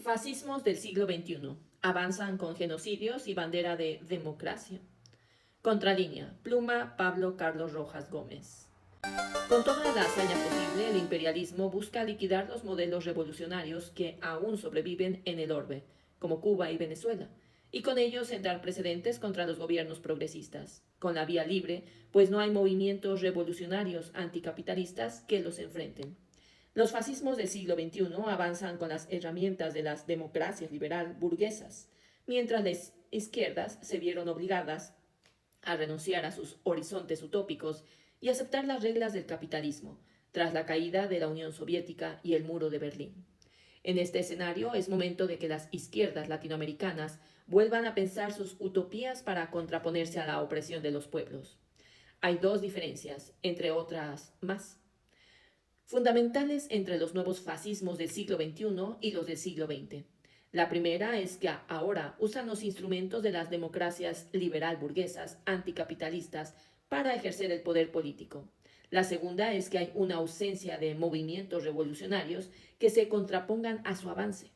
Fascismos del siglo XXI. Avanzan con genocidios y bandera de democracia. Contralínea. Pluma Pablo Carlos Rojas Gómez. Con toda la hazaña posible, el imperialismo busca liquidar los modelos revolucionarios que aún sobreviven en el orbe, como Cuba y Venezuela, y con ello sentar precedentes contra los gobiernos progresistas, con la vía libre, pues no hay movimientos revolucionarios anticapitalistas que los enfrenten. Los fascismos del siglo XXI avanzan con las herramientas de las democracias liberal burguesas, mientras las izquierdas se vieron obligadas a renunciar a sus horizontes utópicos y aceptar las reglas del capitalismo, tras la caída de la Unión Soviética y el muro de Berlín. En este escenario es momento de que las izquierdas latinoamericanas vuelvan a pensar sus utopías para contraponerse a la opresión de los pueblos. Hay dos diferencias, entre otras más, fundamentales entre los nuevos fascismos del siglo XXI y los del siglo XX. La primera es que ahora usan los instrumentos de las democracias liberal burguesas anticapitalistas para ejercer el poder político. La segunda es que hay una ausencia de movimientos revolucionarios que se contrapongan a su avance.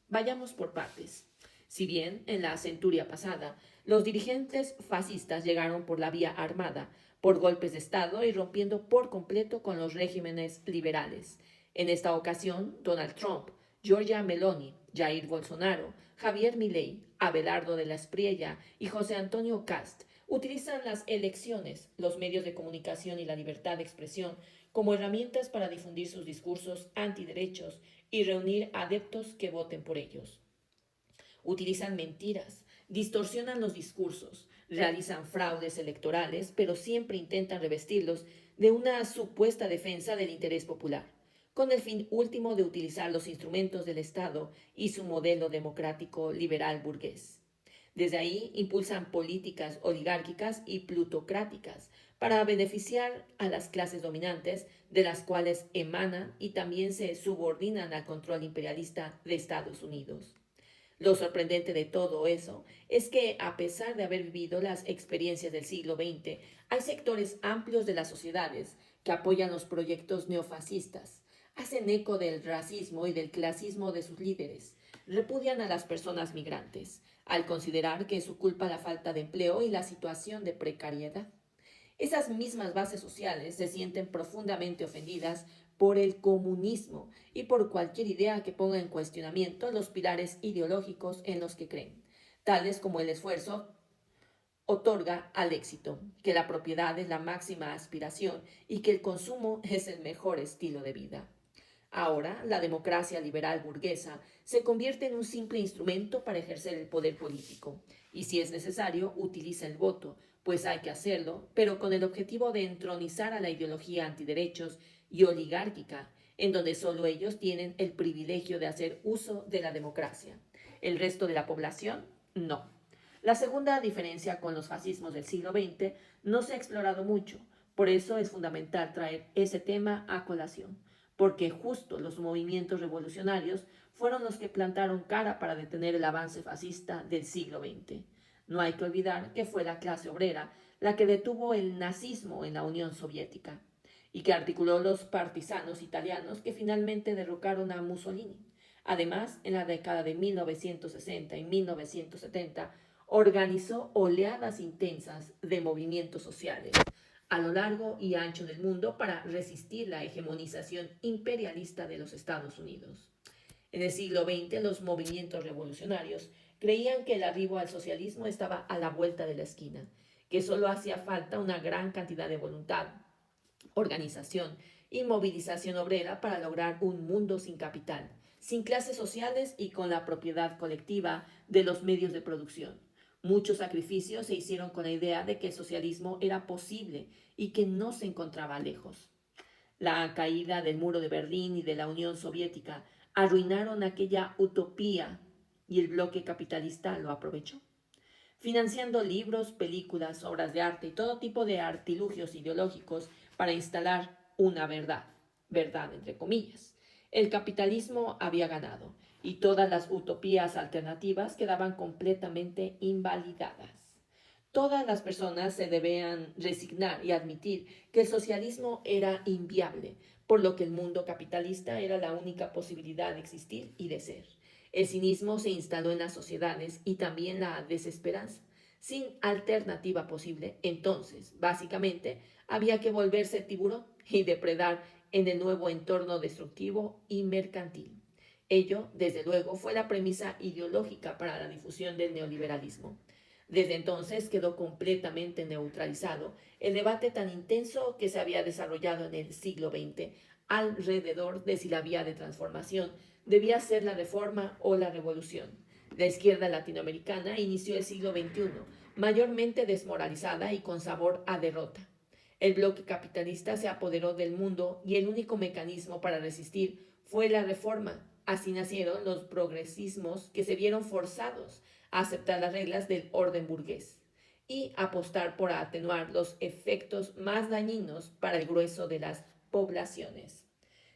Vayamos por partes. Si bien en la centuria pasada los dirigentes fascistas llegaron por la vía armada, por golpes de Estado y rompiendo por completo con los regímenes liberales. En esta ocasión, Donald Trump, Giorgia Meloni, Jair Bolsonaro, Javier Milei, Abelardo de la Espriella y José Antonio Cast utilizan las elecciones, los medios de comunicación y la libertad de expresión como herramientas para difundir sus discursos antiderechos y reunir adeptos que voten por ellos. Utilizan mentiras, distorsionan los discursos, realizan fraudes electorales, pero siempre intentan revestirlos de una supuesta defensa del interés popular, con el fin último de utilizar los instrumentos del Estado y su modelo democrático liberal burgués. Desde ahí impulsan políticas oligárquicas y plutocráticas para beneficiar a las clases dominantes, de las cuales emanan y también se subordinan al control imperialista de Estados Unidos. Lo sorprendente de todo eso es que, a pesar de haber vivido las experiencias del siglo XX, hay sectores amplios de las sociedades que apoyan los proyectos neofascistas, hacen eco del racismo y del clasismo de sus líderes, repudian a las personas migrantes, al considerar que es su culpa la falta de empleo y la situación de precariedad. Esas mismas bases sociales se sienten profundamente ofendidas por el comunismo y por cualquier idea que ponga en cuestionamiento los pilares ideológicos en los que creen, tales como el esfuerzo otorga al éxito, que la propiedad es la máxima aspiración y que el consumo es el mejor estilo de vida. Ahora, la democracia liberal burguesa se convierte en un simple instrumento para ejercer el poder político, y si es necesario, utiliza el voto, pues hay que hacerlo, pero con el objetivo de entronizar a la ideología antiderechos y oligárquica, en donde solo ellos tienen el privilegio de hacer uso de la democracia. El resto de la población, no. La segunda diferencia con los fascismos del siglo XX no se ha explorado mucho, por eso es fundamental traer ese tema a colación, porque justo los movimientos revolucionarios fueron los que plantaron cara para detener el avance fascista del siglo XX. No hay que olvidar que fue la clase obrera la que detuvo el nazismo en la Unión Soviética y que articuló los partisanos italianos que finalmente derrocaron a Mussolini. Además, en la década de 1960 y 1970, organizó oleadas intensas de movimientos sociales a lo largo y ancho del mundo para resistir la hegemonización imperialista de los Estados Unidos. En el siglo XX, los movimientos revolucionarios creían que el arribo al socialismo estaba a la vuelta de la esquina, que solo hacía falta una gran cantidad de voluntad, organización y movilización obrera para lograr un mundo sin capital, sin clases sociales y con la propiedad colectiva de los medios de producción. Muchos sacrificios se hicieron con la idea de que el socialismo era posible y que no se encontraba lejos. La caída del muro de Berlín y de la Unión Soviética arruinaron aquella utopía y el bloque capitalista lo aprovechó, financiando libros, películas, obras de arte y todo tipo de artilugios ideológicos para instalar una verdad entre comillas. El capitalismo había ganado y todas las utopías alternativas quedaban completamente invalidadas. Todas las personas se debían resignar y admitir que el socialismo era inviable, por lo que el mundo capitalista era la única posibilidad de existir y de ser. El cinismo se instaló en las sociedades y también la desesperanza. Sin alternativa posible, entonces, básicamente, había que volverse tiburón y depredar en el nuevo entorno destructivo y mercantil. Ello, desde luego, fue la premisa ideológica para la difusión del neoliberalismo. Desde entonces quedó completamente neutralizado el debate tan intenso que se había desarrollado en el siglo XX alrededor de si la vía de transformación debía ser la reforma o la revolución. La izquierda latinoamericana inició el siglo XXI mayormente desmoralizada y con sabor a derrota. El bloque capitalista se apoderó del mundo y el único mecanismo para resistir fue la reforma. Así nacieron los progresismos que se vieron forzados a aceptar las reglas del orden burgués y apostar por atenuar los efectos más dañinos para el grueso de las poblaciones.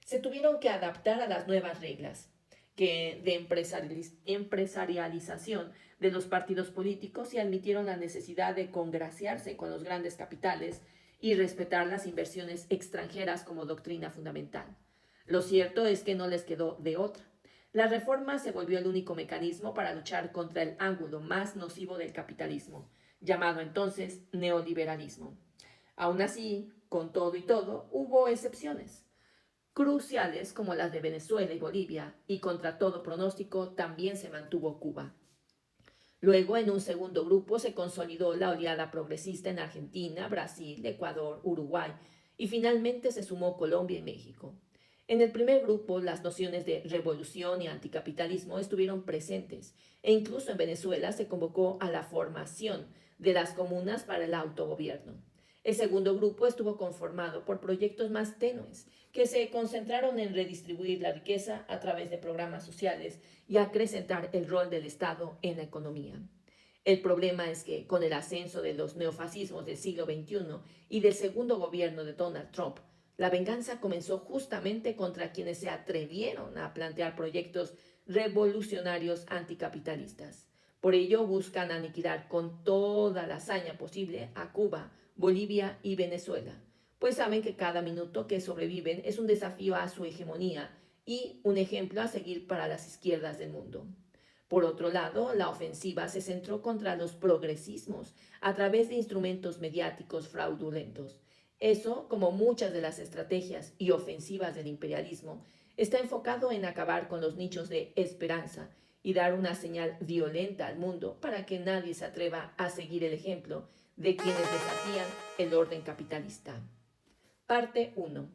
Se tuvieron que adaptar a las nuevas reglas de empresarialización de los partidos políticos y admitieron la necesidad de congraciarse con los grandes capitales y respetar las inversiones extranjeras como doctrina fundamental. Lo cierto es que no les quedó de otra. La reforma se volvió el único mecanismo para luchar contra el ángulo más nocivo del capitalismo, llamado entonces neoliberalismo. Aún así, con todo y todo, hubo excepciones cruciales como las de Venezuela y Bolivia, y contra todo pronóstico también se mantuvo Cuba. Luego, en un segundo grupo, se consolidó la oleada progresista en Argentina, Brasil, Ecuador, Uruguay, y finalmente se sumó Colombia y México. En el primer grupo, las nociones de revolución y anticapitalismo estuvieron presentes, e incluso en Venezuela se convocó a la formación de las comunas para el autogobierno. El segundo grupo estuvo conformado por proyectos más tenues, que se concentraron en redistribuir la riqueza a través de programas sociales y acrecentar el rol del Estado en la economía. El problema es que, con el ascenso de los neofascismos del siglo XXI y del segundo gobierno de Donald Trump, la venganza comenzó justamente contra quienes se atrevieron a plantear proyectos revolucionarios anticapitalistas. Por ello buscan aniquilar con toda la hazaña posible a Cuba, Bolivia y Venezuela, pues saben que cada minuto que sobreviven es un desafío a su hegemonía y un ejemplo a seguir para las izquierdas del mundo. Por otro lado, la ofensiva se centró contra los progresismos a través de instrumentos mediáticos fraudulentos. Eso, como muchas de las estrategias y ofensivas del imperialismo, está enfocado en acabar con los nichos de esperanza y dar una señal violenta al mundo para que nadie se atreva a seguir el ejemplo de quienes desafían el orden capitalista. Parte 1.